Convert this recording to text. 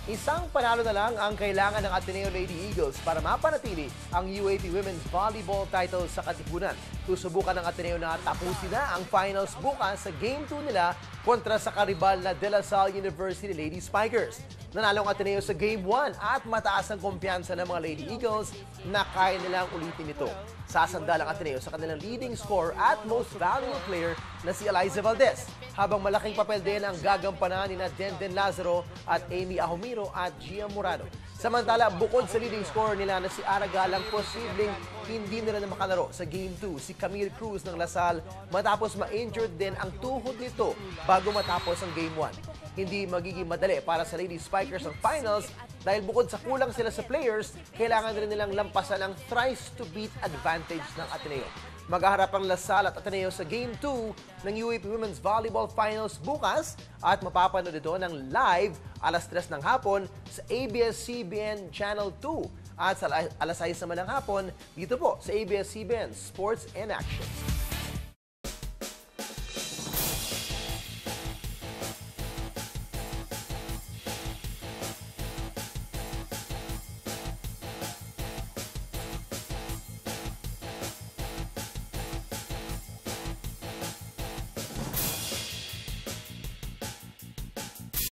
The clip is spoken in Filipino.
Isang panalo na lang ang kailangan ng Ateneo Lady Eagles para mapanatili ang UAP Women's Volleyball title sa katipunan. Susubukan ng Ateneo na tapusin na ang finals bukas sa Game 2 nila kontra sa karibal na De La Salle University Lady Spikers. Nanalo ang Ateneo sa Game 1 at mataas ang kumpiyansa ng mga Lady Eagles na kaya nilang ulitin ito. Sasandal ang Ateneo sa kanilang leading scorer at most valuable player na si Eliza Valdez, habang malaking papel din ang gagampanan ni Denden Lazaro at Amy Ahumiro at Gia Murado. Samantala, bukod sa leading scorer nila na si Aragalang, posibleng hindi nila na makalaro sa Game 2 si Camille Cruz ng Lasal matapos ma-injured din ang tuhod nito bago matapos ang Game 1. Hindi magiging madali para sa Lady Spikers ang finals dahil bukod sa kulang sila sa players, kailangan rin nilang lampasan ang tries-to-beat advantage ng Ateneo. Maghaharap ang Lasal at Ateneo sa Game 2 ng UAP Women's Volleyball Finals bukas at mapapanood ito ng live alas 3 ng hapon sa ABS-CBN Channel 2 at sa alas 6 naman ng hapon dito po sa ABS-CBN Sports and Action.